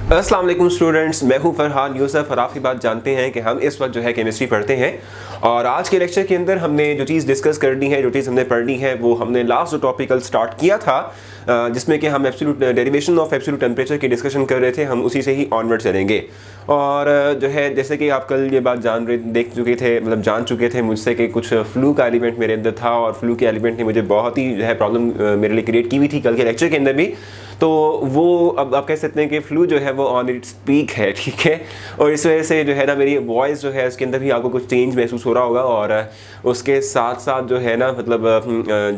अस्सलाम वालेकुम स्टूडेंट्स, मैं हूं फरहान यूसुफ और आप ही बात जानते हैं कि हम इस वक्त जो है केमिस्ट्री पढ़ते हैं। और आज के लेक्चर के अंदर हमने जो चीज़ डिस्कस करनी है, जो चीज़ हमने पढ़नी है, वो हमने लास्ट जो टॉपिक कल स्टार्ट किया था जिसमें कि हम absolute derivation of absolute temperature की डिस्कशन कर रहे थे, हम उसी से ही ऑनवर्ड चलेंगे। और जो है जैसे कि आप कल ये बात देख चुके थे, मतलब जान चुके थे मुझसे कि कुछ फ्लू का एलिमेंट मेरे अंदर था और फ्लू के एलिमेंट ने मुझे बहुत ही जो है प्रॉब्लम मेरे लिए क्रिएट की हुई थी कल के लेक्चर के अंदर भी। तो वो अब आप कह सकते हैं कि फ्लू जो है वो ऑन इट्स पीक है, ठीक है। और इस वजह से जो है ना मेरी वॉइस जो है उसके अंदर भी आपको कुछ चेंज महसूस हो रहा होगा। और उसके साथ साथ जो है ना मतलब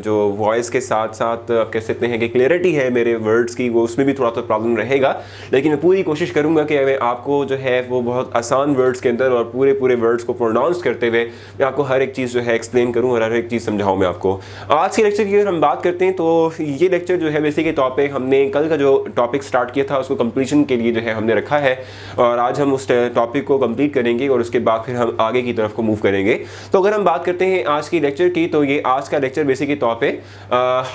जो वॉइस के साथ साथ आप कह सकते हैं कि क्लियरिटी है मेरे वर्ड्स की, वो उसमें भी थोड़ा सा प्रॉब्लम रहेगा। लेकिन मैं पूरी कोशिश करूँगा कि मैं आपको जो है वो बहुत आसान वर्ड्स के अंदर और पूरे वर्ड्स को प्रोनाउंस करते हुए मैं आपको हर एक चीज़ जो है एक्सप्लेन करूँ और हर एक चीज़ समझाऊँ मैं आपको। आज के लेक्चर की अगर हम बात करते हैं तो ये लेक्चर जो है बेसिक तौर पर हमने कल का जो टॉपिक स्टार्ट किया था उसको कंप्लीशन के लिए जो है हमने रखा है। और आज हम उस टॉपिक को कंप्लीट करेंगे और उसके बाद फिर हम आगे की तरफ को मूव करेंगे। तो अगर हम बात करते हैं आज की लेक्चर की, तो ये आज का लेक्चर बेसिक तौर पे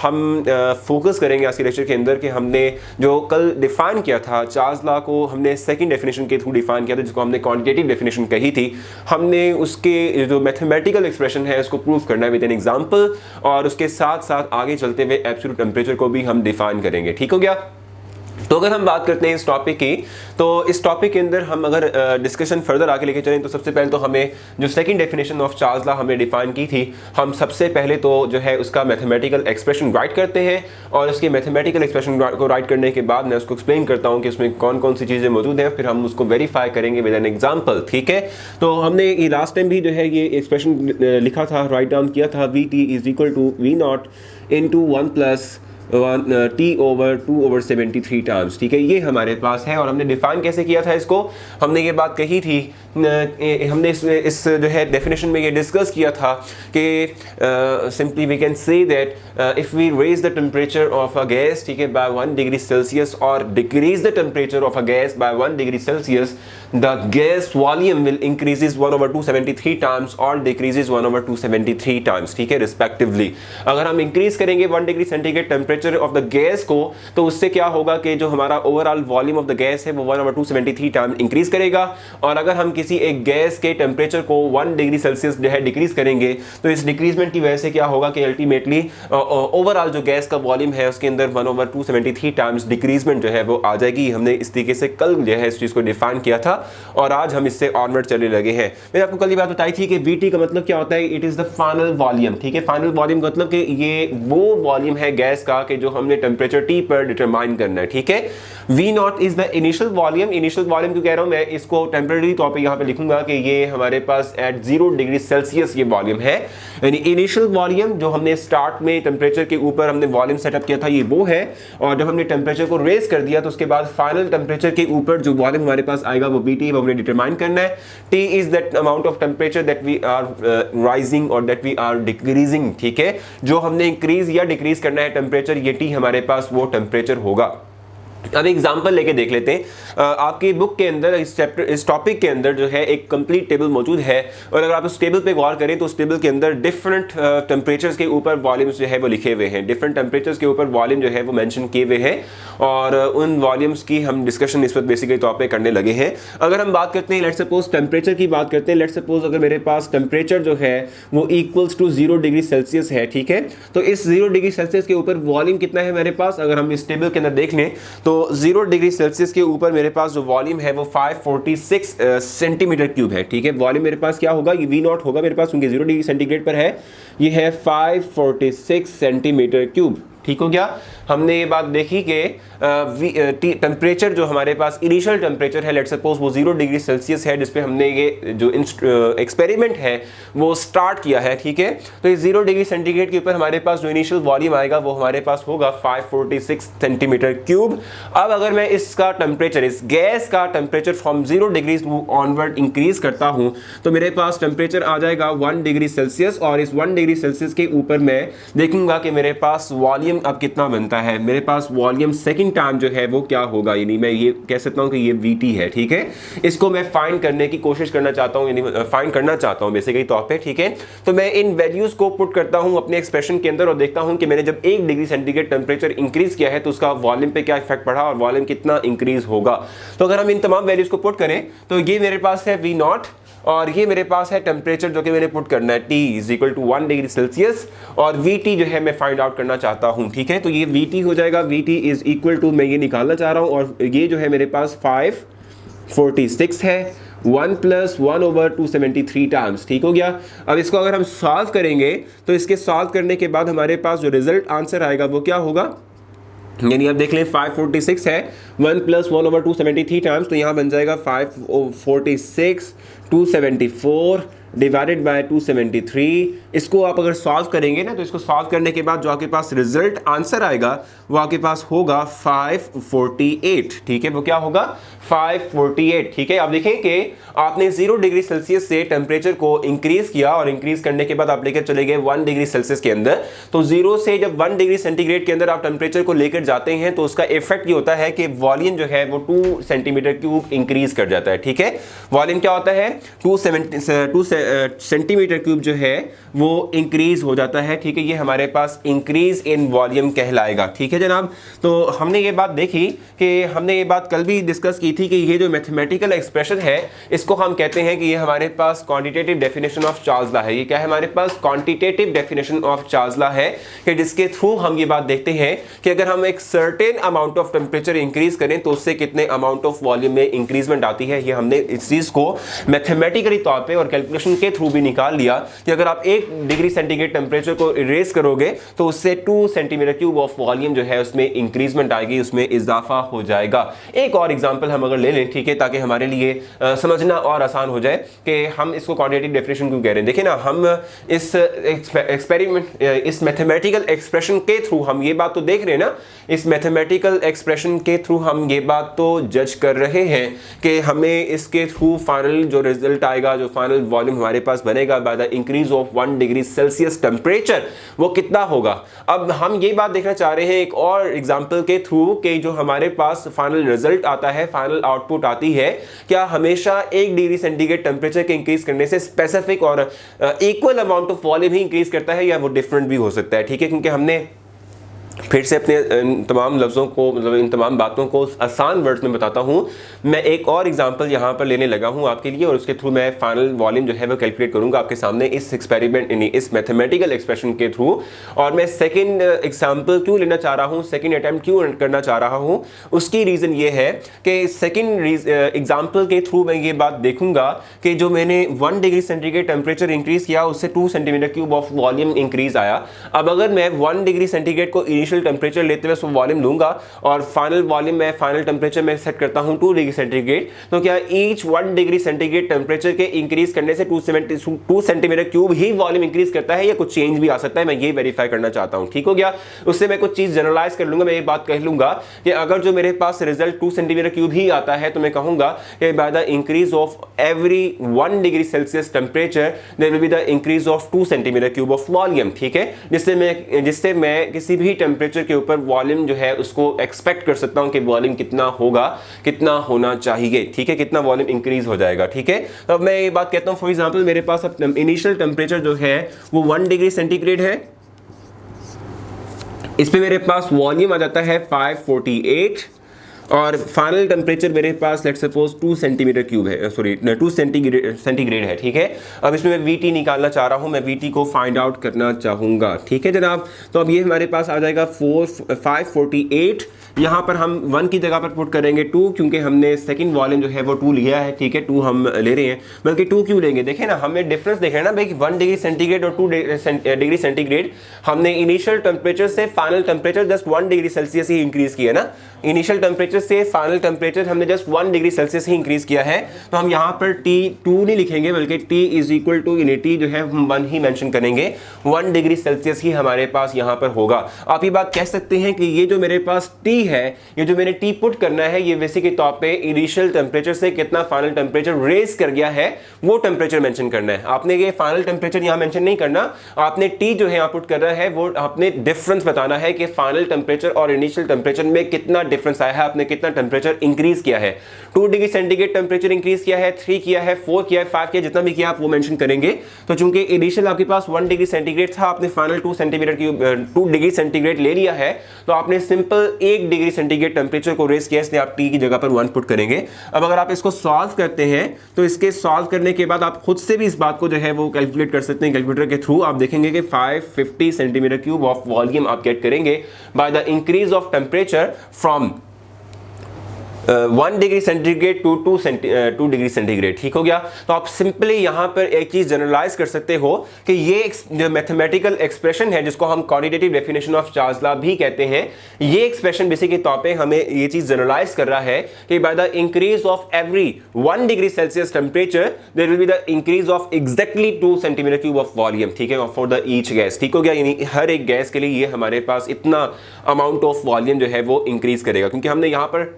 हम फोकस करेंगे आज के लेक्चर के अंदर कि हमने जो कल डिफाइन किया था चार्ल्स लॉ को, हमने सेकंड डेफिनेशन के थ्रू डिफाइन किया था जिसको हमने क्वांटिटेटिव डेफिनेशन कही थी। हमने उसके जो मैथमेटिकल एक्सप्रेशन है उसको प्रूव करना है विद एन एग्जांपल, और उसके साथ साथ आगे चलते हुए एब्सोल्यूट टेम्परेचर को भी हम डिफाइन करेंगे। ठीक हो गया। तो अगर हम बात करते हैं इस टॉपिक की, तो इस टॉपिक के अंदर हम अगर डिस्कशन फर्दर आगे लेके चलें तो सबसे पहले तो हमें जो second definition of Charles law हमने डिफाइन की थी, हम सबसे पहले तो जो है उसका मैथमेटिकल एक्सप्रेशन राइट करते हैं। और उसके मैथमेटिकल एक्सप्रेशन को राइट करने के बाद मैं उसको एक्सप्लेन करता हूँ कि उसमें कौन कौन सी चीज़ें मौजूद हैं, फिर हम उसको वेरीफाई करेंगे विद एन एग्जाम्पल। ठीक है। तो हमने ये लास्ट टाइम भी जो है ये एक्सप्रेशन लिखा था, राइट डाउन किया था, VT is equal to V0 into 1 plus T/2/73 times. ठीक है, ये हमारे पास है। और हमने डिफाइन कैसे किया था इसको, हमने ये बात कही थी, हमने इस जो है डेफिनेशन में ये डिस्कस किया था कि simply we can say that if we raise the temperature of a gas, ठीक है, बाय 1 डिग्री सेल्सियस और decrease the temperature of a gas by 1 degree Celsius, the gas volume will increases 1/273 times और decreases 1/273 times, ठीक है, respectively। अगर हम increase करेंगे 1 degree centigrade temperature of the gas को, तो उससे क्या होगा कि जो हमारा overall volume of the gas है वो 1/273 टाइम इंक्रीज करेगा। और अगर हम किसी एक गैस के टेम्परेचर को 1 डिग्री सेल्सियस जो है डिक्रीज करेंगे, तो इस डिक्रीजमेंट की वजह से क्या होगा कि अल्टीमेटली ओवरऑल जो गैस का वॉल्यूम है उसके अंदर 1/273 टाइम्स डिक्रीजमेंट जो है वो आ जाएगी। हमने इस तरीके से कल जो है इस चीज़ को डिफाइन किया था और आज हम इससे ऑनवर्ड चलने लगे हैं। मैंने आपको कल ये बात बताई थी कि VT का मतलब क्या होता है, it is the final volume. ठीक है, फाइनल वॉल्यूम का मतलब कि ये वो वॉल्यूम है गैस का कि जो हमने टेम्परेचर T पर डिटरमाइन करना है। ठीक है, V0 is the initial volume. Initial volume क्यों कह रहा हूं मैं, इसको टेम्परेरी तौर पे यहाँ पे लिखूंगा कि ये हमारे पास एट 0 डिग्री सेल्सियस ये वॉल्यूम है। यानी इनिशियल वॉल्यूम जो हमने स्टार्ट में टेम्परेचर के ऊपर हमने वॉल्यूम सेटअप किया था, ये वो है। और जब हमने टेम्परेचर को रेज कर दिया तो उसके बाद फाइनल टेम्परेचर के ऊपर जो वॉल्यूम हमारे पास आएगा वो VT वो हमने डिटरमाइन करना है। T is that amount of temperature that we are rising और दैट वी आर डिक्रीजिंग। ठीक है, जो हमने इंक्रीज या डिक्रीज करना है टेम्परेचर, ये T हमारे पास वो टेम्परेचर होगा। अब एग्जाम्पल लेके देख लेते हैं। आपकी बुक के अंदर इस टॉपिक के अंदर जो है एक कंप्लीट टेबल मौजूद है, और अगर आप उस टेबल पे गौर करें तो उस टेबल के अंदर डिफरेंट टेम्परेचर्स के ऊपर वॉल्यूम्स जो है वो लिखे हुए हैं, डिफरेंट टेम्परेचर्स के ऊपर वॉल्यूम जो है वो मेंशन किए हुए हैं। और उन वॉल्यूम्स की हम डिस्कशन इस वक्त बेसिकली तौर पे करने लगे हैं। अगर हम बात करते हैं, लेट्स सपोज टेम्परेचर की बात करते हैं, लेट्स सपोज अगर मेरे पास टेम्परेचर जो है वो इक्वल्स टू 0 डिग्री सेल्सियस है। ठीक है, तो इस 0 डिग्री सेल्सियस के ऊपर वॉल्यूम कितना है मेरे पास, अगर हम इस टेबल के अंदर देख लें तो 0 डिग्री सेल्सियस के ऊपर मेरे पास जो वॉल्यूम है वो 546 सेंटीमीटर क्यूब है। ठीक है, वॉल्यूम मेरे पास क्या होगा, ये V0 होगा मेरे पास, क्योंकि 0 डिग्री सेंटीग्रेड पर है, ये है 546 सेंटीमीटर क्यूब। ठीक हो गया। हमने ये बात देखी कि टेम्परेचर जो हमारे पास इनिशियल टेम्परेचर है, लेट्स सपोज वो 0 डिग्री सेल्सियस है, जिसपे हमने ये जो एक्सपेरिमेंट है वो स्टार्ट किया है। ठीक है, तो ये 0 डिग्री सेंटीग्रेड के ऊपर हमारे पास जो इनिशियल वॉल्यूम आएगा वो हमारे पास होगा 546 सेंटीमीटर क्यूब। अब अगर मैं इसका टेम्परेचर, इस गैस का temperature from 0 degree onward increase करता हूं, तो मेरे पास टेम्परेचर आ जाएगा 1 डिग्री सेल्सियस। और इस 1 डिग्री सेल्सियस के ऊपर मैं देखूंगा कि मेरे पास वॉल्यूम अब कितना बनता जाता है, मेरे पास वॉल्यूम सेकंड टाइम जो है वो क्या होगा, यानी मैं ये कह सकता हूँ कि ये VT है, ठीक है। इसको मैं फाइंड करने की कोशिश करना चाहता हूँ, यानी फाइंड करना चाहता हूँ बेसिकली तौर पे, ठीक है। तो मैं इन वैल्यूज को पुट करता हूँ अपने एक्सप्रेशन के अंदर और देखता हूँ कि मैंने जब 1 डिग्री सेंटीग्रेड टेम्परेचर इंक्रीज किया है तो उसका वॉल्यूम पे क्या इफेक्ट पड़ा और वॉल्यूम कितना इंक्रीज होगा। तो अगर हम इन तमाम वैल्यूज को पुट करें तो ये मेरे पास है V0 और ये मेरे पास है टेम्परेचर जो कि मैंने पुट करना है T = 1 डिग्री सेल्सियस और VT जो है मैं फाइंड आउट करना चाहता हूं, ठीक है। तो ये VT हो जाएगा, VT = मैं ये निकालना चाह रहा हूं और ये जो है मेरे पास 546 है, 1 + 1/273 टाइम्स, ठीक हो गया। अब इसको अगर हम सॉल्व करेंगे तो इसके सॉल्व करने के बाद हमारे पास जो रिजल्ट आंसर आएगा वो क्या होगा, यानी आप देख लें 546 है, 1 + 1/273 टाइम्स, तो यहाँ बन जाएगा 546 274 डिवाइडेड बाय 273। इसको आप अगर सॉल्व करेंगे ना तो इसको सॉल्व करने के बाद जो आपके पास रिजल्ट आंसर आएगा वो आपके पास होगा 548, ठीक है। वो क्या होगा 548, ठीक है। आप देखें कि आपने 0 डिग्री सेल्सियस से टेम्परेचर को इंक्रीज किया और इंक्रीज करने के बाद आप लेकर चले गए 1 डिग्री सेल्सियस के अंदर। तो 0 से जब 1 डिग्री सेंटीग्रेड के अंदर आप टेम्परेचर को लेकर जाते हैं तो उसका इफेक्ट ये होता है कि वॉल्यूम जो है वो 2 सेंटीमीटर क्यूब इंक्रीज कर जाता है, ठीक है। वॉल्यूम क्या होता है 2 सेंटीमीटर क्यूब जो है वो इंक्रीज हो जाता है, ठीक है। ये हमारे पास इंक्रीज इन वॉल्यूम कहलाएगा, ठीक है जनाब। तो हमने ये बात देखी कि हमने ये बात कल भी डिस्कस की थी कि ये जो मैथमेटिकल एक्सप्रेशन है इसको हम कहते हैं कि ये हमारे पास quantitative definition of Charles law है। ये क्या है, हमारे पास quantitative definition of Charles law है कि जिसके थ्रू हम ये बात देखते हैं कि अगर हम एक certain amount of temperature increase करें तो उससे कितने अमाउंट ऑफ वॉल्यूम में इंक्रीजमेंट आती है। ये हमने इस चीज को मैथमेटिकली तौर पे और कैलकुलेशन के थ्रू भी निकाल लिया कि अगर आप 1 डिग्री सेंटीग्रेड टेम्परेचर को इरेज करोगे तो उससे 2 सेंटीमीटर क्यूब ऑफ वॉल्यूम जो है उसमें इंक्रीजमेंट आएगी, उसमें इजाफा हो जाएगा। एक और एग्जांपल हम अगर ले लें, ठीक है, ताकि हमारे लिए समझना और आसान हो जाए कि हम इसको क्वांटिटेटिव डेफिनेशन क्यों कह रहे हैं। देखिए ना, हम इस एक्सपेरिमेंट इस मैथमेटिकल एक्सप्रेशन के थ्रू हम ये बात तो देख रहे हैं ना, इस मैथमेटिकल एक्सप्रेशन के थ्रू हम ये बात तो जज कर रहे हैं कि हमें इसके थ्रू फाइनल जो रिजल्ट आएगा, जो फाइनल वॉल्यूम हमारे पास बनेगा bye the increase of 1 degree Celsius temperature, वो कितना होगा। अब हम ये बात देखना चाह रहे हैं एक और एग्जांपल के थ्रू कि जो हमारे पास फाइनल रिजल्ट आता है, फाइनल आउटपुट आती है, क्या हमेशा 1 डिग्री सेंटीग्रेड टेम्परेचर के इंक्रीज करने से स्पेसिफिक और equal amount of volume he increase करता है या वो डिफरेंट भी हो सकता है, ठीक है। क्योंकि हमने फिर से अपने तमाम लफ्ज़ों को, मतलब इन तमाम बातों को आसान वर्ड्स में बताता हूँ। मैं एक और एग्जांपल यहाँ पर लेने लगा हूँ आपके लिए और उसके थ्रू मैं फाइनल वॉल्यूम जो है वो कैलकुलेट करूँगा आपके सामने इस एक्सपेरिमेंट, इस मैथमेटिकल एक्सप्रेशन के थ्रू। और मैं सेकंड एग्जांपल क्यों लेना चाह रहा हूँ, सेकंड अटैम्प्ट क्यों करना चाह रहा हूँ, उसकी रीज़न ये है कि सेकंड एग्जांपल के थ्रू मैं ये बात देखूँगा कि जो मैंने 1 डिग्री सेंटीग्रेड टेम्परेचर इंक्रीज़ किया उससे 2 centimetre cube of volume increase आया। अब अगर मैं 1 डिग्री सेंटीग्रेड को टेम्परेचर लेते हुए उसको वॉल्यूम लूंगा और फाइनल वॉल्यूम में फाइनल टेम्परेचर में सेट करता हूं 2 डिग्री सेंटीग्रेड, तो क्या ईच 1 डिग्री सेंटीग्रेड टेम्परेचर के इंक्रीज करने से 2 सेंटीमीटर क्यूब ही वॉल्यूम इंक्रीज करता है या कुछ चेंज भी आ सकता है, मैं ये वेरीफाई करना चाहता हूं, ठीक हो गया। उससे मैं कुछ चीज जनरलाइज कर लूंगा। मैं ये बात कह लूंगा कि अगर जो मेरे पास रिजल्ट 2 सेंटीमीटर क्यूब ही आता है तो मैं कहूंगा कि by the increase of every 1 degree Celsius temperature there will be the increase of 2 centimetre cube of volume, ठीक है। जिससे मैं किसी भी टेम्परेचर के ऊपर वॉल्यूम जो है उसको एक्सपेक्ट कर सकता हूं कि वॉल्यूम कितना होगा, कितना होना चाहिए, ठीक है, कितना वॉल्यूम इंक्रीज हो जाएगा, ठीक है। तो अब मैं ये बात कहता हूं, फॉर एग्जांपल मेरे पास इनिशियल टेम्परेचर जो है वो 1 डिग्री सेंटीग्रेड है, इस पे मेरे पास वॉल्यूम आ जाता है 548 और फाइनल टेम्परेचर मेरे पास लेट्स सपोज 2 सेंटीमीटर क्यूब है, सॉरी 2 सेंटीग्रेड है, ठीक है। अब इसमें मैं VT निकालना चाह रहा हूं, मैं VT को फाइंड आउट करना चाहूँगा, ठीक है जनाब। तो अब ये हमारे पास आ जाएगा 548, यहाँ पर हम 1 की जगह पर पुट करेंगे 2 क्योंकि हमने सेकंड वॉल्यूम जो है वो 2 लिया है, ठीक है, 2 हम ले रहे हैं, बल्कि 2 क्यों लेंगे, देखें ना, हमें डिफरेंस देख रहे हैं ना भाई, 1 डिग्री सेंटीग्रेड और 2 डिग्री सेंटीग्रेड, हमने इनिशियल टेम्परेचर से final temperature just 1 degree Celsius ही इंक्रीज किया ना, इनिशियल टेम्परेचर से फाइनल टेम्परेचर हमने जस्ट 1 डिग्री सेल्सियस ही इंक्रीज किया है। तो हम यहाँ पर T2 नहीं लिखेंगे बल्कि T = T जो है हम 1 ही मेंशन करेंगे, 1 डिग्री सेल्सियस ही हमारे पास यहाँ पर होगा। आप ये बात कह सकते हैं कि ये जो मेरे पास T है, ये जो मैंने टी पुट करना है ये वैसे के तौर पे इनिशियल टेम्परेचर से कितना फाइनल टेम्परेचर रेज कर गया है वो टेम्परेचर मेंशन करना है। आपने ये फाइनल टेम्परेचर यहां मेंशन नहीं करना, आपने टी जो है यहां पुट करना है, वो आपने डिफरेंस बताना है कि फाइनल टेम्परेचर और इनिशियल टेम्परेचर में कितना डिफरेंस आया है, आपने कितना टेम्परेचर इंक्रीज किया है। 2 डिग्री सेंटीग्रेड टेम्परेचर इंक्रीज किया है, 3 किया है, 4 किया है, 5 किया, जितना भी किया आप वो मेंशन करेंगे। तो चूंकि इनिशियल आपके पास 1 डिग्री सेंटीग्रेड था, आपने फाइनल 2 डिग्री सेंटीग्रेड ले लिया है, तो आपने सिंपल 1 डिग्री सेंटीग्रेड टेम्परेचर को रेज किया, इसलिए आप टी की जगह पर 1 पुट करेंगे। अब अगर आप इसको सॉल्व करते हैं तो इसके सॉल्व करने के बाद आप खुद से भी इस बात को जो है वो कैलकुलेट कर सकते हैं कैलकुलेटर के थ्रू। आप देखेंगे कि 550 सेंटीमीटर क्यूब ऑफ वॉल्यूम आप गेट करेंगे by the increase of temperature from 1 degree centigrade to 2 degree centigrade. ठीक हो गया। तो आप सिंपली यहां पर एक चीज जनरलाइज कर सकते हो कि ये जो मैथमेटिकल एक्सप्रेशन है जिसको हम quantitative definition of Charles law भी कहते हैं, ये एक्सप्रेशन बेसिक के तौर पे हमें ये चीज जनरलाइज कर रहा है कि by the increase of every 1 degree Celsius temperature there will be the increase of exactly 2 centimetre cube of volume. ठीक है, फॉर द ईच गैस। ठीक हो गया, यानी हर एक गैस के लिए ये हमारे पास इतना अमाउंट ऑफ वॉल्यूम जो है वो इंक्रीज करेगा, क्योंकि हमने यहां पर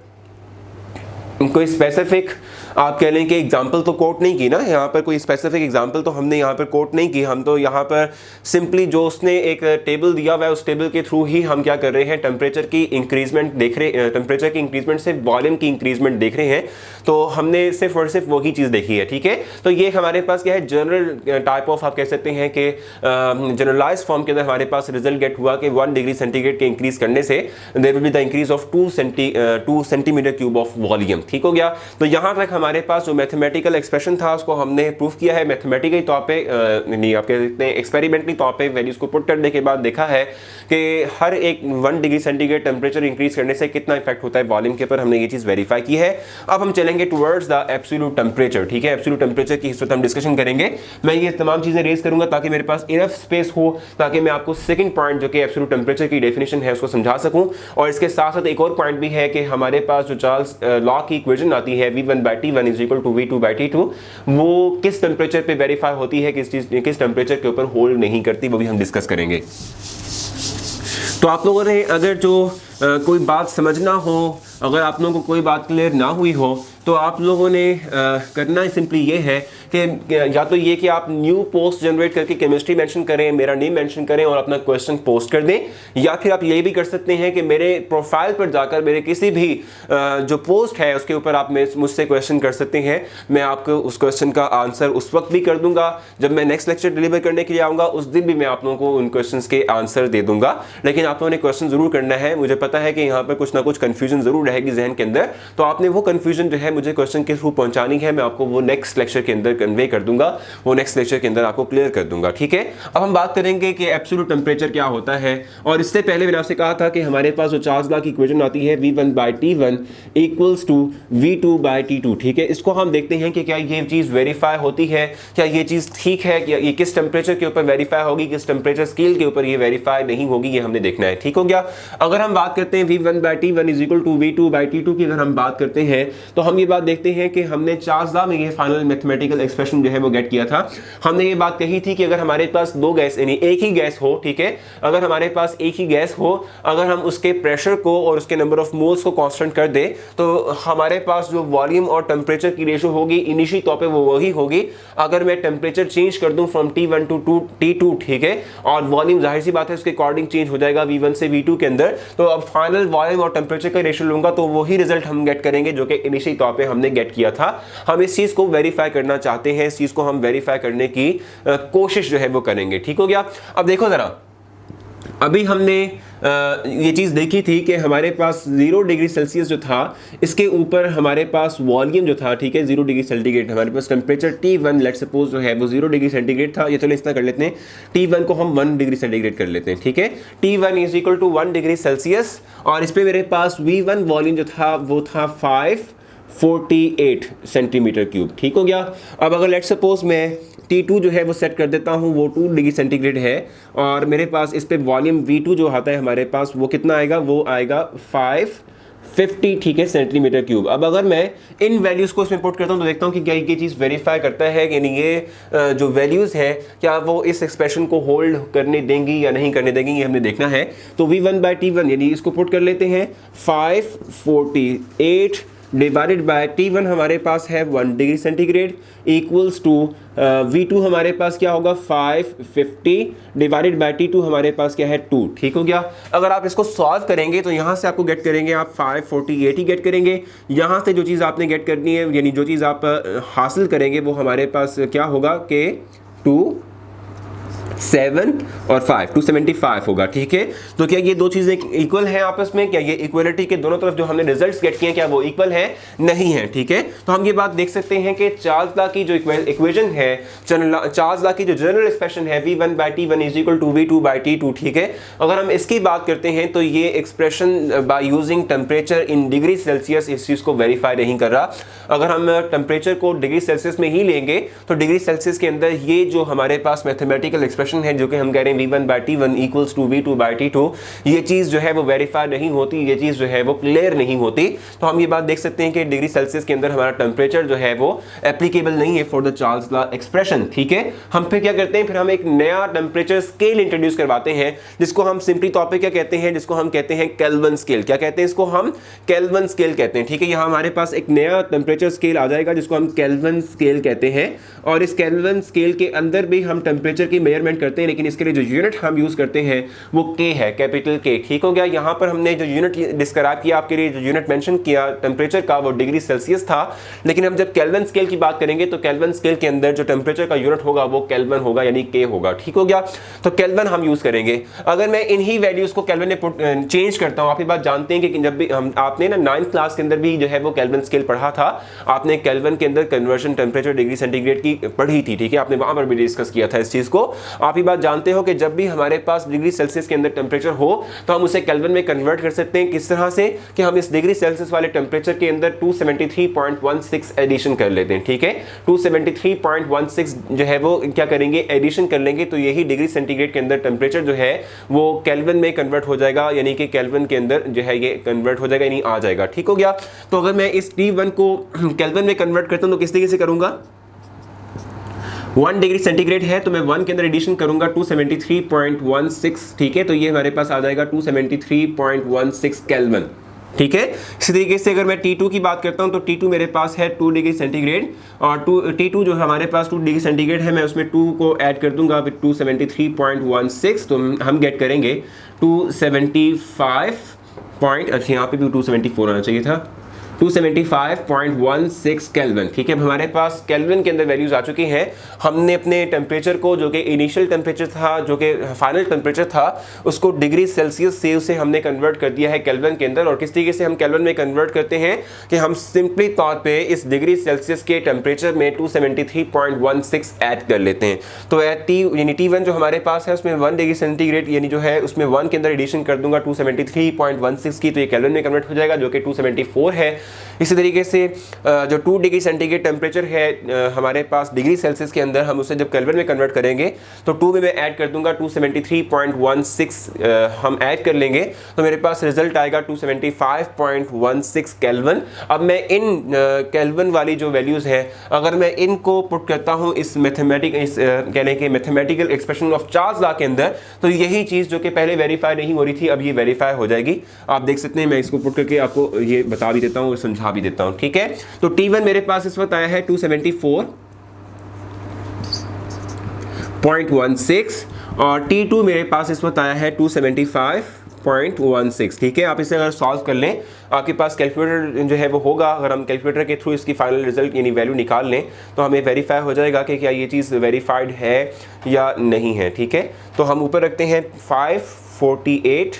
कोई स्पेसिफिक आप कह लें कि एग्जाम्पल तो कोट नहीं की ना, यहाँ पर कोई स्पेसिफिक एग्जाम्पल तो हमने यहाँ पर कोट नहीं की। हम तो यहाँ पर सिंपली जो उसने एक टेबल दिया हुआ है उस टेबल के थ्रू ही हम क्या कर रहे हैं, टेम्परेचर की इंक्रीजमेंट देख रहे, टेम्परेचर की इंक्रीजमेंट से वॉल्यूम की इंक्रीजमेंट देख रहे हैं। तो हमने सिर्फ और सिर्फ वही चीज़ देखी है। ठीक है, तो ये हमारे पास क्या है, जनरल टाइप ऑफ आप कह सकते हैं कि जनरलाइज फॉर्म के अंदर हमारे पास रिजल्ट गेट हुआ कि 1 डिग्री सेंटीग्रेड के इंक्रीज करने से there will be the increase of 2 centimetre cube of volume. ठीक हो गया। तो यहाँ तक हमारे पास जो मैथमेटिकल एक्सप्रेशन था उसको हमने प्रूफ किया है मैथमेटिकल तौर पे, नहीं आप कह सकते हैं एक्सपेरिमेंटली तौर पे वैल्यूज को पुट करने के बाद देखा है कि हर एक 1 डिग्री सेंटीग्रेड टेम्परेचर इंक्रीज करने से कितना इफेक्ट होता है वॉल्यूम के ऊपर, हमने ये चीज वेरीफाई की है। अब हम चलेंगे टुवर्ड्स द एब्सोल्यूट टेम्परेचर। ठीक है, एब्सोल्यूट टेम्परेचर की इस वक्त हम डिस्कशन करेंगे। मैं ये तमाम चीजें रेज करूंगा ताकि मेरे पास इनफ स्पेस हो, ताकि मैं आपको सेकंड पॉइंट जो कि एब्सोल्यूट टेम्परेचर की डेफिनेशन है उसको समझा सकूं। और इसके साथ साथ एक और पॉइंट भी है कि हमारे पास जो चार्ल्स लॉ की इक्वेशन आती है V1/T1 = V2/T2, वो किस टेम्परेचर पे वेरीफाई होती है, किस टेम्परेचर के ऊपर होल्ड नहीं करती, वो भी हम डिस्कस करेंगे। तो आप लोगों ने अगर जो कोई बात समझना हो, अगर आप लोगों को कोई बात क्लियर ना हुई हो, तो आप लोगों ने करना सिंपली ये है कि या तो ये कि आप न्यू पोस्ट जनरेट करके केमिस्ट्री मेंशन करें, मेरा नेम मेंशन करें और अपना क्वेश्चन पोस्ट कर दें, या फिर आप ये भी कर सकते हैं कि मेरे प्रोफाइल पर जाकर मेरे किसी भी जो पोस्ट है उसके ऊपर आप मुझसे क्वेश्चन कर सकते हैं। मैं आपको उस क्वेश्चन का आंसर उस वक्त भी कर दूंगा जब मैं नेक्स्ट लेक्चर डिलीवर करने के लिए आऊँगा, उस दिन भी मैं आप लोगों को उन क्वेश्चन के आंसर दे दूंगा। लेकिन आप लोगों ने क्वेश्चन जरूर करना है। मुझे पता है कि यहाँ पर कुछ ना कुछ कन्फ्यूजन जरूर रहेगी जहन के अंदर, तो आपने वो कन्फ्यूजन जो है मुझे क्वेश्चन के थ्रू पहुंचानी है। मैं आपको वो नेक्स्ट लेक्चर के अंदर कन्वे कर दूंगा, वो नेक्स्ट लेक्चर के अंदर आपको क्लियर कर दूंगा। ठीक है, अब हम बात करेंगे कि एब्सोल्यूट टेम्परेचर क्या होता है। और इससे पहले मैंने आपसे कहा था कि हमारे पास जो चार्ल्स लॉ की इक्वेशन आती है V1/T1 = V2/T2। ठीक है, इसको हम देखते हैं कि क्या ये चीज वेरीफाई होती है, क्या ये चीज ठीक है, कि ये किस टेम्परेचर के ऊपर वेरीफाई होगी, किस टेम्परेचर स्केल के ऊपर ये वेरीफाई नहीं होगी, ये हमने देखना है। ठीक हो गया। अगर हम बात करते हैं V1/T1 = V2/T2 की, अगर हम बात करते हैं तो हम ये बात देखते हैं कि हमने चार्ल्स लॉ में ये फाइनल मैथमेटिकल एक्सप्रेशन जो है वो गेट किया था। हमने ये बात कही थी कि अगर हमारे पास दो गैस यानी एक ही गैस हो, ठीक है, अगर हमारे पास एक ही गैस हो, अगर हम उसके प्रेशर को और उसके नंबर ऑफ मोल्स को कांस्टेंट कर दे तो हमारे पास जो वॉल्यूम और टेम्परेचर की रेशो होगी इनिशियल तौर पे वो वही होगी। अगर मैं टेम्परेचर चेंज कर दूं फ्रॉम T1 to T2, ठीक है, और वॉल्यूम जाहिर सी बात है उसके अकॉर्डिंग चेंज हो जाएगा V1 से V2 के अंदर, तो अब फाइनल वॉल्यूम और टेम्परेचर का रेशो लूंगा तो वही रिजल्ट हम गेट करेंगे जो कि इनिशियल तौर पे हमने गेट किया था। हम इस चीज को वेरीफाई करना चाहते हैं, इस चीज को हम वेरीफाई करने की कोशिश जो है वो करेंगे। ठीक हो गया। अब देखो जरा, अभी हमने ये चीज़ देखी थी कि हमारे पास 0 डिग्री सेल्सियस जो था इसके ऊपर हमारे पास वॉल्यूम जो था, ठीक है, 0 डिग्री सेंटीग्रेड, हमारे पास टेम्परेचर T1 लेट सपोज जो है वो 0 डिग्री सेंटीग्रेड था। ये चलो इतना कर लेते हैं, T1 को हम 1 डिग्री सेंटीग्रेड कर लेते हैं, ठीक है, T1 = 1 डिग्री सेल्सियस, और इस पर मेरे पास V1 वॉल्यूम जो था वो था 548 सेंटीमीटर क्यूब। ठीक हो गया। अब अगर लेट सपोज मैं T2 जो है वो सेट कर देता हूँ, वो 2 डिग्री सेंटीग्रेड है, और मेरे पास इस पे वॉल्यूम V2 जो आता है हमारे पास वो कितना आएगा, वो आएगा 50, ठीक है, सेंटीमीटर क्यूब। अब अगर मैं इन वैल्यूज़ को इसमें पुट करता हूँ तो देखता हूँ कि क्या ये चीज़ वेरीफाई करता है, यानी ये जो वैल्यूज़ हैं क्या वो इस एक्सप्रेशन को होल्ड करने देंगी या नहीं करने देंगी, ये हमने देखना है। तो V1/T1 यानी इसको पुट कर लेते हैं, 548 डिवाइडेड बाय T1 हमारे पास है 1 degree centigrade equals to V2 हमारे पास क्या होगा 550 डिवाइडेड बाय T2 हमारे पास क्या है 2, ठीक हो गया। अगर आप इसको सॉल्व करेंगे तो यहाँ से आपको गेट करेंगे आप 548 ही गेट करेंगे। यहाँ से जो चीज़ आपने गेट करनी है यानी जो चीज़ आप हासिल करेंगे वो हमारे पास क्या होगा कि 7 और 5 275 होगा, ठीक है। तो क्या ये दो चीज़ें इक्वल हैं आपस में, क्या ये इक्वलिटी के दोनों तरफ जो हमने रिजल्ट्स गेट किए हैं क्या वो इक्वल है, नहीं है, ठीक है। तो हम ये बात देख सकते हैं कि चार्ल्स लॉ की जो इक्वेशन है, चार्ल्स लॉ की जो जनरल एक्सप्रेशन है V1/T1 is equal to V2/T2, ठीक है। अगर हम इसकी बात करते हैं तो ये expression by using temperature in degree Celsius इस चीज़ को वेरीफाई नहीं कर रहा। अगर हम टेम्परेचर को डिग्री सेल्सियस में ही लेंगे तो डिग्री सेल्सियस के अंदर ये जो हमारे पास मैथमेटिकल एक्सप्रेशन है जो कि हम कह रहे हैं V1/T1 इक्वल्स टू V2/T2, ये चीज़ जो है वो वेरीफाई नहीं होती, ये चीज़ जो है वो क्लियर नहीं होती। तो हम ये बात देख सकते हैं कि डिग्री सेल्सियस के अंदर हमारा टेम्परेचर जो है वो एप्लीकेबल नहीं है for the Charles law expression, ठीक है। हम फिर क्या करते हैं, फिर हम एक नया टेम्परेचर स्केल इंट्रोड्यूस करवाते हैं जिसको हम सिंपली तौर पे क्या कहते हैं, जिसको हम कहते हैं केल्विन स्केल। क्या कहते हैं इसको, हम केल्विन स्केल कहते हैं, ठीक है। यहाँ हमारे पास एक नया टेम्परेचर स्केल आ जाएगा जिसको हम केल्विन स्केल कहते हैं, और इस केल्विन स्केल के अंदर भी हम टेम्परेचर की मेजरमेंट करते हैं, लेकिन इसके लिए जो यूनिट हम यूज करते हैं वो K है, कैपिटल K, ठीक हो गया। यहाँ पर हमने जो यूनिट डिस्क्राइब किया आपके लिए, जो यूनिट मेंशन किया टेम्परेचर का वो डिग्री सेल्सियस था, लेकिन हम जब केल्विन स्केल की बात करेंगे तो केल्विन स्केल के अंदर जो टेम्परेचर का यूनिट होगा वो केल्विन होगा यानी K होगा, ठीक हो गया। तो केल्विन हम यूज करेंगे। अगर मैं इन्हीं वैल्यूज को केल्विन में चेंज करता हूँ, आप ये बात जानते हैं कि जब भी आपने ना 9th क्लास के अंदर भी जो है वो केल्विन स्केल पढ़ा था, आपने केल्विन के अंदर कन्वर्जन टेम्परेचर डिग्री सेंटीग्रेड की पढ़ी थी, ठीक है, आपने वहां पर भी डिस्कस किया था इस चीज को। आप ये बात जानते हो कि जब भी हमारे पास डिग्री सेल्सियस के अंदर टेम्परेचर हो तो हम उसे केल्विन में कन्वर्ट कर सकते हैं। किस तरह से कि हम इस डिग्री सेल्सियस वाले टेम्परेचर के अंदर 273.16 एडिशन कर लेते हैं, ठीक है। 273.16 जो है वो क्या करेंगे, एडिशन कर लेंगे, तो यही डिग्री सेंटीग्रेड के अंदर टेम्परेचर जो है वो केल्विन में कन्वर्ट हो जाएगा, यानी कि केल्विन के अंदर जो है ये कन्वर्ट हो जाएगा, यानी आ जाएगा, ठीक हो गया। तो अगर मैं इस T1 को केल्विन में कन्वर्ट करता हूं तो किस तरीके से करूंगा, 1 डिग्री सेंटीग्रेड है तो मैं 1 के अंदर एडिशन करूंगा 273.16, ठीक है। तो ये हमारे पास आ जाएगा 273.16 केल्विन, ठीक है। इसी तरीके से अगर मैं T2 की बात करता हूं तो T2 मेरे पास है 2 डिग्री सेंटीग्रेड, और T2 जो हमारे पास 2 डिग्री सेंटीग्रेड है, मैं उसमें 2 को ऐड कर दूंगा विद 273.16, तो हम गेट करेंगे 275 पॉइंट, अच्छा यहाँ पे भी 274 आना चाहिए था, 275.16 केल्विन, ठीक है। अब हमारे पास केल्विन के अंदर वैल्यूज आ चुकी हैं। हमने अपने टेम्परेचर को जो कि इनिशियल टेम्परेचर था, जो कि फाइनल टेम्परेचर था, उसको डिग्री सेल्सियस से उसे हमने कन्वर्ट कर दिया है केल्विन के अंदर। और किस तरीके से हम केल्विन में कन्वर्ट करते हैं कि हम सिंपली तौर पे इस डिग्री सेल्सियस के टेम्परेचर में 273.16 ऐड कर लेते हैं। तो यानी T1 जो हमारे पास है उसमें 1 डिग्री सेंटीग्रेड यानी जो है उसमें 1 के अंदर एडिशन कर दूंगा 273.16 की, तो ये केल्विन में कन्वर्ट हो जाएगा जो कि 274 है। इसी तरीके से जो 2 डिग्री सेंटीग्रेड टेम्परेचर है हमारे पास डिग्री सेल्सियस के अंदर, हम उसे जब केल्विन में कन्वर्ट करेंगे तो 2 में मैं ऐड कर दूंगा 273.16 हम ऐड कर लेंगे, तो मेरे पास रिजल्ट आएगा 275.16 केल्विन। अब मैं इन केल्विन वाली जो वैल्यूज हैं अगर मैं इनको पुट करता हूँ इस कहने के mathematical expression of Charles law के अंदर, तो यही चीज़ जो कि पहले वेरीफाई नहीं हो रही थी अब ये वेरीफाई हो जाएगी। आप देख सकते हैं, मैं इसको पुट करके आपको ये बता भी देता हूँ और समझा भी देता हूँ, ठीक है। तो T1 मेरे पास इस वक्त आया है 274.16 और T2 मेरे पास इस वक्त आया है 275.16, ठीक है। आप इसे अगर सॉल्व कर लें, आपके पास कैलकुलेटर जो है वो होगा, अगर हम कैलकुलेटर के थ्रू इसकी फाइनल रिजल्ट यानी वैल्यू निकाल लें तो हमें वेरीफाई हो जाएगा कि क्या ये चीज़ वेरीफाइड है या नहीं है, ठीक है। तो हम ऊपर रखते हैं 548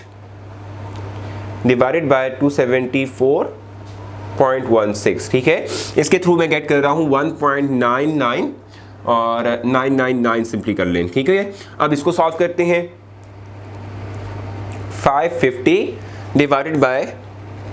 डिवाइडेड बाय 274.16, ठीक है। इसके थ्रू मैं गेट कर रहा हूँ 1.99 और 999 सिंपली कर लें, ठीक है। अब इसको सॉल्व करते हैं, 550 डिवाइडेड बाय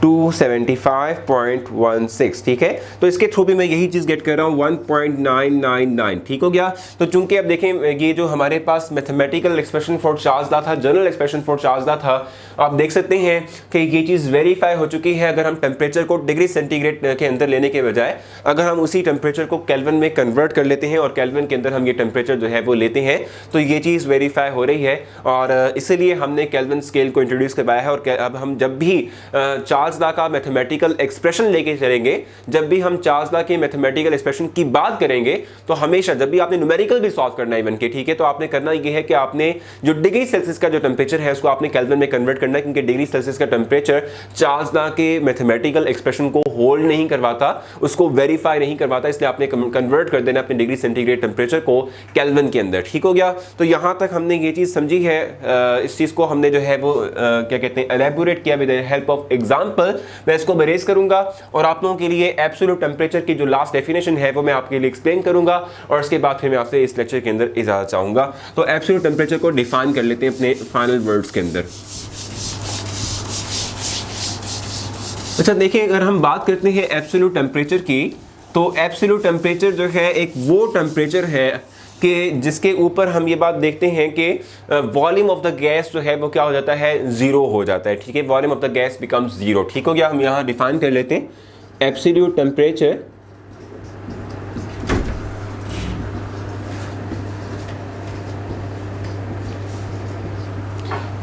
275.16, ठीक है। तो इसके थ्रू भी मैं यही चीज़ गेट कर रहा हूँ 1.999, ठीक हो गया। तो चूंकि अब देखें ये जो हमारे पास mathematical expression for Charles law था, general expression for Charles law था, आप देख सकते हैं कि ये चीज़ वेरीफाई हो चुकी है। अगर हम टेम्परेचर को डिग्री सेंटीग्रेड के अंदर लेने के बजाय अगर हम उसी टेम्परेचर को केल्विन में कन्वर्ट कर लेते हैं और केल्विन के अंदर हम ये टेम्परेचर जो है वो लेते हैं, तो ये चीज़ वेरीफाई हो रही है। और इसीलिए हमने केल्विन स्केल को इंट्रोड्यूस करवाया है। और अब हम जब भी चार्ल्स लॉ का मैथमेटिकल एक्सप्रेशन लेके चलेंगे, जब भी हम चार्ल्स लॉ के मैथमेटिकल एक्सप्रेशन की बात करेंगे, तो हमेशा जब भी आपने न्यूमेरिकल भी सॉल्व करना है इवन के, ठीक है, तो आपने करना ये है कि आपने जो डिग्री सेल्सियस का जो टेम्परेचर है उसको आपने केल्विन में कन्वर्ट करना है, क्योंकि डिग्री सेल्सियस का टेम्परेचर चार्ल्स लॉ के मैथमेटिकल एक्सप्रेशन को होल्ड नहीं करवाता, उसको वेरीफाई नहीं करवाता, इसलिए आपने कन्वर्ट कर देना अपने डिग्री सेंटीग्रेड टेम्परेचर को केल्विन के अंदर, ठीक हो गया। तो यहां तक हमने ये चीज समझी है। इस चीज को हमने जो है वो क्या कहते हैं एलैबोरेट किया with the help of example. मैं इसको बेरेज करूंगा और आप लोगों के लिए एब्सोल्यूट टेम्परेचर की जो लास्ट डेफिनेशन है वो मैं आपके लिए एक्सप्लेन करूंगा और उसके बाद फिर मैं आपसे इस लेक्चर के अंदर इजाजत चाहूंगा। तो एब्सोल्यूट टेम्परेचर को डिफाइन कर लेते हैं अपने फाइनल वर्ड्स के अंदर। अच्छा देखिए, अगर हम बात करते हैं एब्सोल्यूट टेम्परेचर की, तो एब्सोल्यूट टेम्परेचर जो है एक वो टेम्परेचर है कि जिसके ऊपर हम ये बात देखते हैं कि वॉल्यूम ऑफ द गैस जो है वो क्या हो जाता है, जीरो हो जाता है, ठीक है। Volume of the gas becomes zero, ठीक हो गया। हम यहाँ डिफाइन कर लेते हैं absolute temperature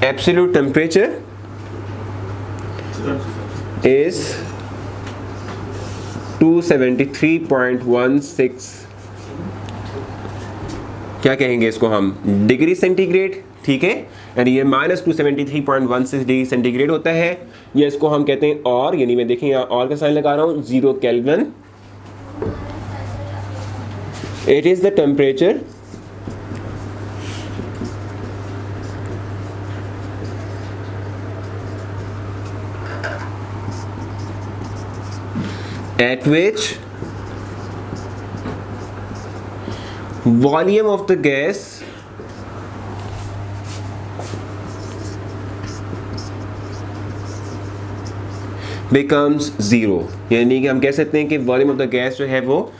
absolute temperature is 273.16, क्या कहेंगे इसको हम, डिग्री सेंटीग्रेड, ठीक है। यानी ये -273.16 डिग्री सेंटीग्रेड होता है। ये इसको हम कहते हैं और, यानी मैं देखिए यहाँ और का साइन लगा रहा हूँ, 0 kelvin. It is the temperature at which volume of the gas becomes zero, यानी कि हम कह सकते हैं कि वॉल्यूम ऑफ द गैस जो है वो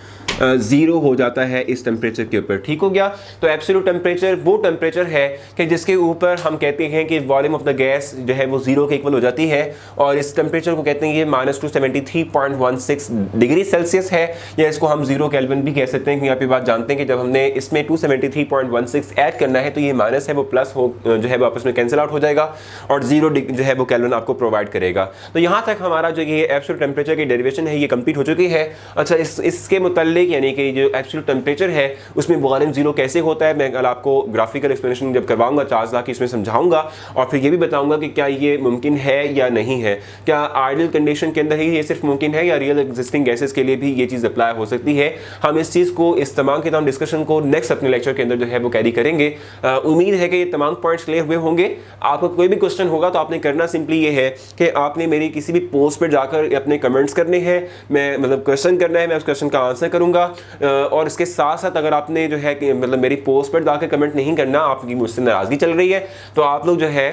जीरो हो जाता है इस टेम्परेचर के ऊपर, ठीक हो गया। तो एब्सोल्यूट टेम्परेचर वो टेम्परेचर है कि जिसके ऊपर हम कहते हैं कि वॉल्यूम ऑफ द गैस जो है वो जीरो के इक्वल हो जाती है, और इस टेम्परेचर को कहते हैं ये -273.16 डिग्री सेल्सियस है, या इसको हम 0 केल्विन भी कह सकते हैं। यहाँ पे बात जानते हैं कि जब हमने इसमें 273.16 ऐड करना है तो ये माइनस है वो प्लस हो जो है वो आपस में कैंसिल आउट हो जाएगा और 0 जो है वो केल्विन आपको प्रोवाइड करेगा। तो यहाँ तक हमारा जो ये एब्सोल्यूट टेम्परेचर की डेरिवेशन है ये कंप्लीट हो चुकी है। अच्छा, इसके मुताल्लिक यानी कि जो एब्सोल्यूट टेम्परेचर है उसमें वॉल्यूम जीरो कैसे होता है, मैं कल आपको ग्राफिकल एक्सप्लेनेशन जब करवाऊंगा चार्ल्स लॉ की, इसमें समझाऊंगा और फिर ये भी बताऊंगा कि क्या ये मुमकिन है या नहीं है, क्या आइडियल कंडीशन के अंदर ही ये सिर्फ मुमकिन है या रियल एग्जिस्टिंग गैसेस के लिए भी ये चीज़ अप्लाई हो सकती है। हम इस चीज़ को, इस तमाम के तमाम डिस्कशन को नेक्स्ट अपने लेक्चर के अंदर जो है वो कैरी करेंगे। उम्मीद है कि ये तमाम पॉइंट्स क्लियर हुए होंगे। आपको कोई भी क्वेश्चन होगा तो आपने करना सिंपली ये है कि आपने मेरी किसी भी पोस्ट पर जाकर अपने कमेंट्स करने हैं, मैं मतलब क्वेश्चन करना है, मैं उस क्वेश्चन का आंसर करूंगा। और इसके साथ साथ अगर आपने जो है कि मतलब मेरी पोस्ट पर जाकर कमेंट नहीं करना, आपकी मुझसे नाराज़गी चल रही है, तो आप लोग जो है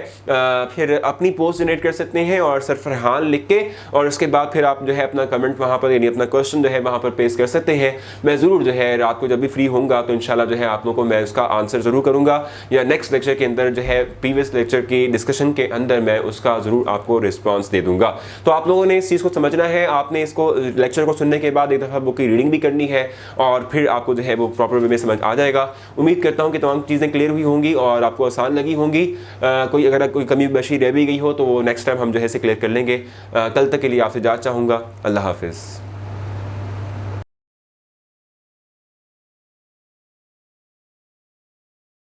फिर अपनी पोस्ट जनरेट कर सकते हैं और सर फरहान लिख के, और उसके बाद फिर आप जो है अपना कमेंट वहाँ पर यानी अपना क्वेश्चन जो है वहाँ पर पेश कर सकते हैं। मैं ज़रूर जो है रात को जब भी फ्री होऊंगा तो इंशाल्लाह जो है आप लोगों को मैं उसका आंसर ज़रूर करूँगा, या नेक्स्ट लेक्चर के अंदर जो है प्रीवियस लेक्चर की डिस्कशन के अंदर मैं उसका ज़रूर आपको रिस्पॉन्स दे दूँगा। तो आप लोगों ने इस चीज़ को समझना है, आपने इसको लेक्चर को सुनने के बाद एक दफ़ा बुक की रीडिंग भी करनी है और फिर आपको जो है वो प्रॉपर वे में समझ आ जाएगा। उम्मीद करता हूँ कि तमाम चीज़ें क्लियर हुई होंगी और आपको आसान लगी होंगी। कोई अगर कोई कमी बशी रह भी गई हो तो वो नेक्स्ट टाइम हम जो है इसे क्लियर कर लेंगे। कल तक के लिए आपसे इजाज़त चाहूँगा। अल्लाह हाफिज़।